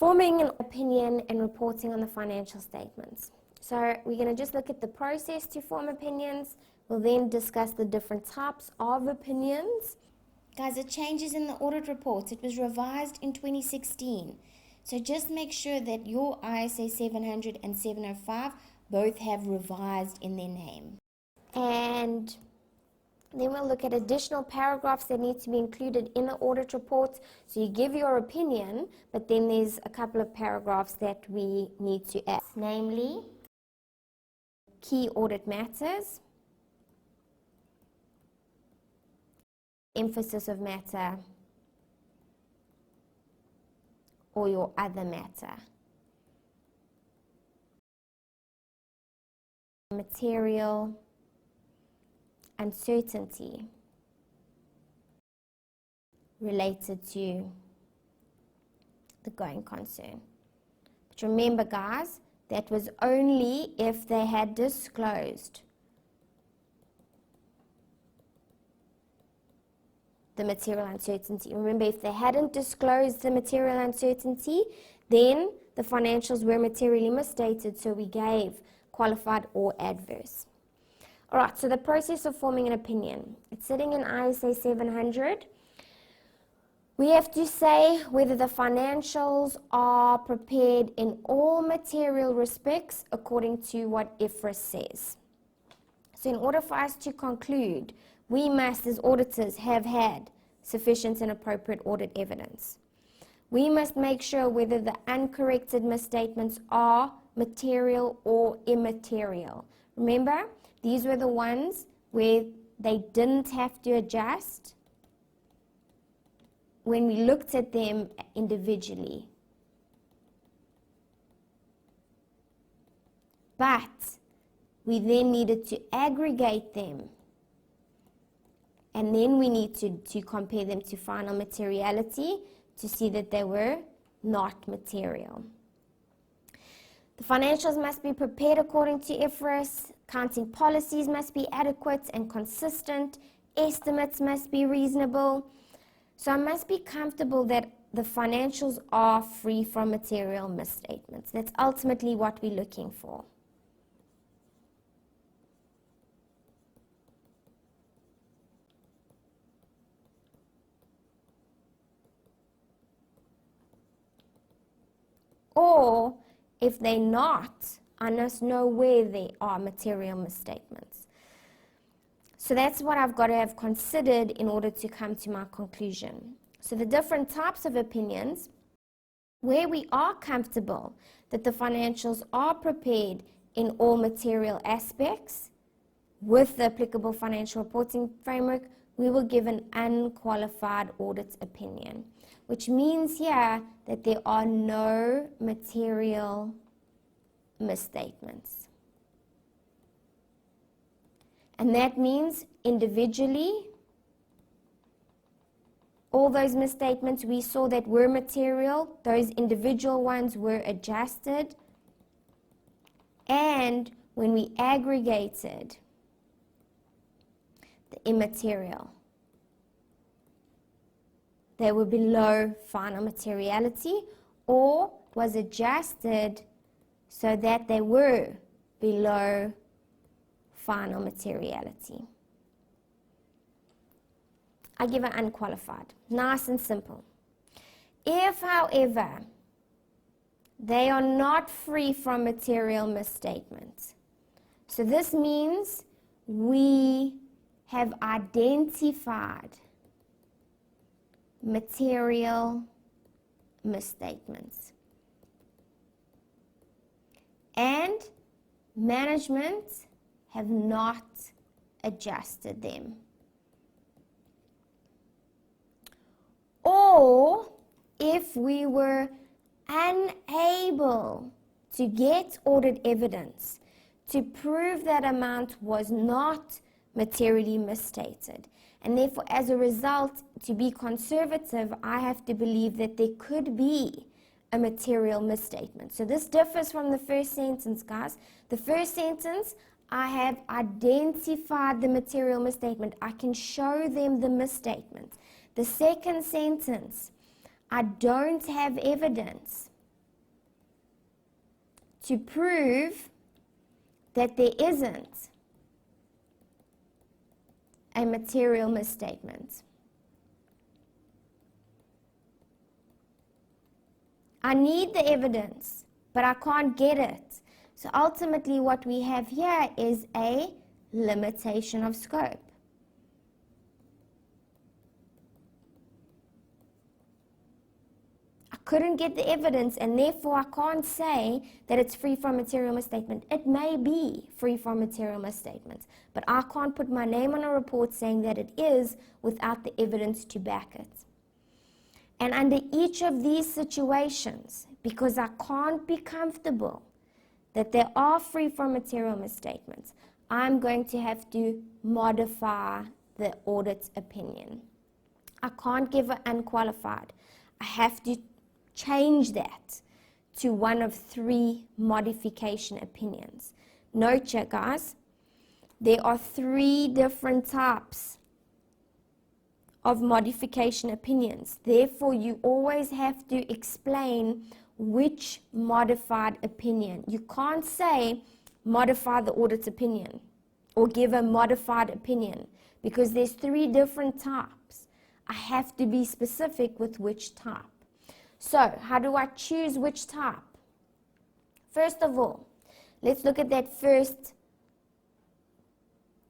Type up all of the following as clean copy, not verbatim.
Forming an opinion and reporting on the financial statements. So we're going to just look at the process to form opinions. We'll then discuss the different types of opinions. Guys, it changes in the audit report. It was revised in 2016. So just make sure that your ISA 700 and 705 both have revised in their name. And then we'll look at additional paragraphs that need to be included in the audit report. So you give your opinion, but then there's a couple of paragraphs that we need to add, namely key audit matters, emphasis of matter, or your other matter. Material uncertainty related to the going concern. But remember, guys, that was only if they had disclosed the material uncertainty. Remember, if they hadn't disclosed the material uncertainty, then the financials were materially misstated, so we gave qualified or adverse. All right, so the process of forming an opinion. It's sitting in ISA 700. We have to say whether the financials are prepared in all material respects according to what IFRS says. So in order for us to conclude, we must, as auditors, have had sufficient and appropriate audit evidence. We must make sure whether the uncorrected misstatements are material or immaterial. Remember, these were the ones where they didn't have to adjust when we looked at them individually. But we then needed to aggregate them, and then we need to compare them to final materiality to see that they were not material. The financials must be prepared according to IFRS, accounting policies must be adequate and consistent, estimates must be reasonable. So I must be comfortable that the financials are free from material misstatements. That's ultimately what we're looking for. Or, if they're not, I must know where they are material misstatements. So that's what I've got to have considered in order to come to my conclusion. So the different types of opinions, where we are comfortable that the financials are prepared in all material aspects with the applicable financial reporting framework, we will give an unqualified audit opinion, which means here that there are no material misstatements. And that means individually, all those misstatements we saw that were material, those individual ones were adjusted. And when we aggregated the immaterial, they were below final materiality or was adjusted so that they were below final materiality. I give an unqualified. Nice and simple. If, however, they are not free from material misstatements, so this means we have identified material misstatements, and management have not adjusted them. Or if we were unable to get audit evidence to prove that amount was not materially misstated, and therefore as a result, to be conservative, I have to believe that there could be a material misstatement. So this differs from the first sentence, guys. The first sentence, I have identified the material misstatement. I can show them the misstatement. The second sentence, I don't have evidence to prove that there isn't a material misstatement. I need the evidence, but I can't get it. So ultimately what we have here is a limitation of scope. I couldn't get the evidence, and therefore I can't say that it's free from material misstatement. It may be free from material misstatements, but I can't put my name on a report saying that it is without the evidence to back it. And under each of these situations, because I can't be comfortable that they are free from material misstatements, I'm going to have to modify the audit opinion. I can't give it unqualified. I have to change that to one of 3 modification opinions. Note here, guys, there are 3 different types of modification opinions. Therefore, you always have to explain which modified opinion. You can't say modify the audit opinion or give a modified opinion because there's 3 different types. I have to be specific with which type. So, how do I choose which type? First of all, let's look at that first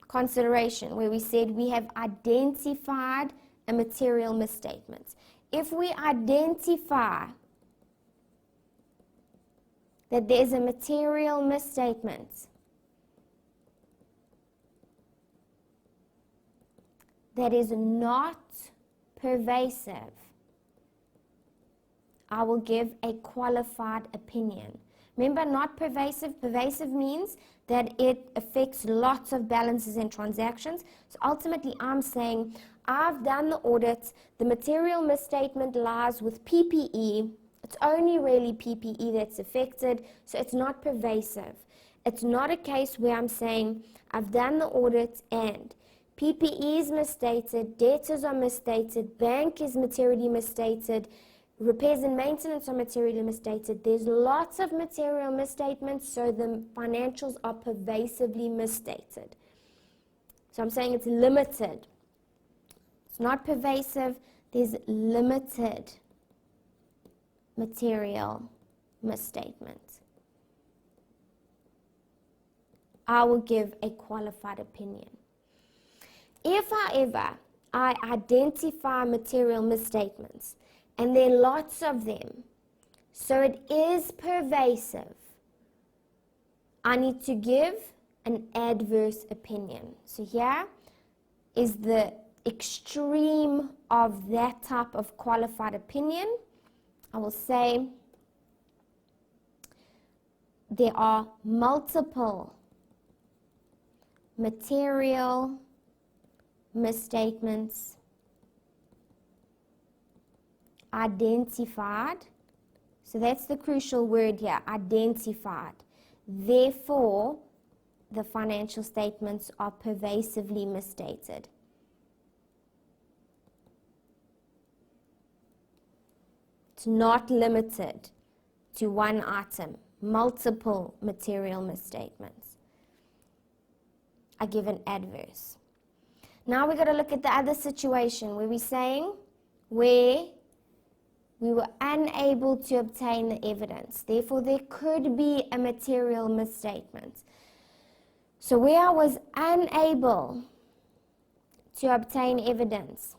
consideration where we said we have identified a material misstatement. If we identify that there's a material misstatement, that is not pervasive, I will give a qualified opinion. Remember, not pervasive. Pervasive means that it affects lots of balances and transactions. So ultimately, I'm saying, I've done the audit. The material misstatement lies with PPE. It's only really PPE that's affected, so it's not pervasive. It's not a case where I'm saying, I've done the audit and PPE is misstated, debtors are misstated, bank is materially misstated, repairs and maintenance are materially misstated. There's lots of material misstatements, so the financials are pervasively misstated. So I'm saying it's limited. It's not pervasive. There's limited material misstatement. I will give a qualified opinion. If, however, I identify material misstatements, and there are lots of them, so it is pervasive, I need to give an adverse opinion. So here is the extreme of that type of qualified opinion. I will say there are multiple material misstatements identified. So that's the crucial word here, identified. Therefore, the financial statements are pervasively misstated. It's not limited to one item, multiple material misstatements. I give an adverse. Now we've got to look at the other situation where we're saying where we were unable to obtain the evidence. Therefore, there could be a material misstatement. So where I was unable to obtain evidence,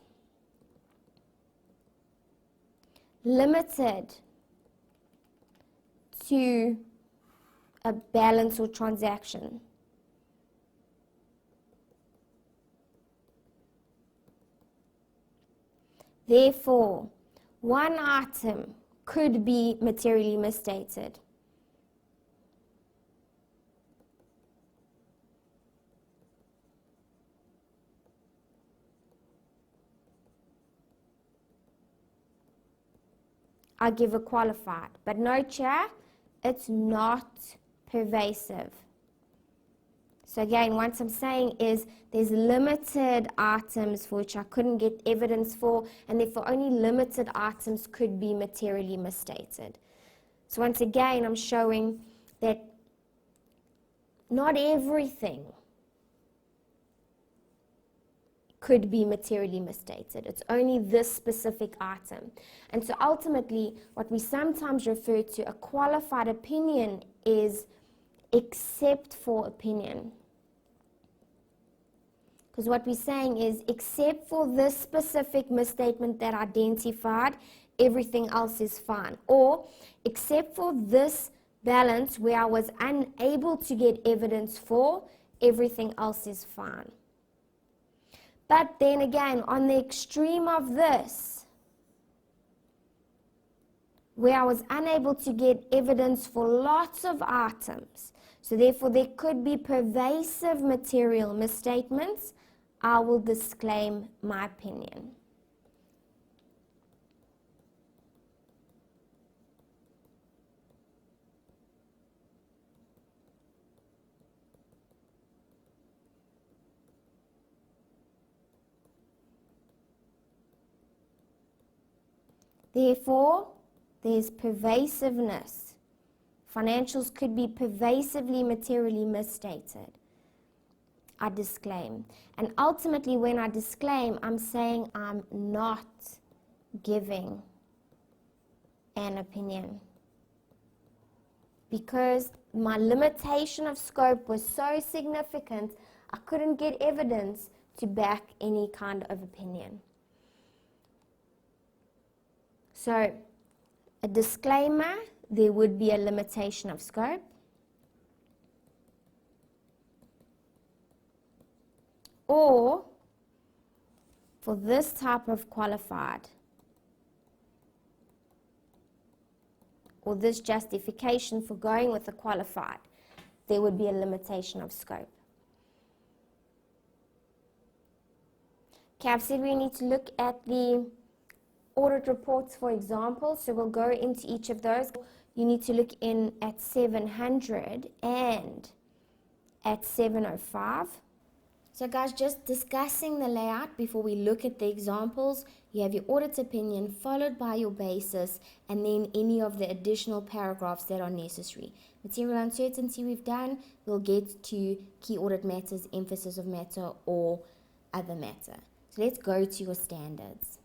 limited to a balance or transaction, therefore, one item could be materially misstated. I give a qualified, but note here, it's not pervasive. So again, what I'm saying is there's limited items for which I couldn't get evidence for, and therefore only limited items could be materially misstated. So once again, I'm showing that not everything could be materially misstated. It's only this specific item. And so ultimately, what we sometimes refer to a qualified opinion is except for opinion. Because what we're saying is, except for this specific misstatement that identified, everything else is fine. Or, except for this balance where I was unable to get evidence for, everything else is fine. But then again, on the extreme of this, where I was unable to get evidence for lots of items, so therefore there could be pervasive material misstatements, I will disclaim my opinion. Therefore, there's pervasiveness. Financials could be pervasively materially misstated. I disclaim. And ultimately, when I disclaim, I'm saying I'm not giving an opinion. Because my limitation of scope was so significant, I couldn't get evidence to back any kind of opinion. So, a disclaimer, there would be a limitation of scope. Or, for this type of qualified, or this justification for going with the qualified, there would be a limitation of scope. Okay, I've said we need to look at the audit reports for example, so we'll go into each of those. You need to look in at 700 and at 705. So guys, just discussing the layout before we look at the examples. You have your audit opinion followed by your basis and then any of the additional paragraphs that are necessary. Material uncertainty we've done. We'll get to key audit matters, emphasis of matter or other matter. So let's go to your standards.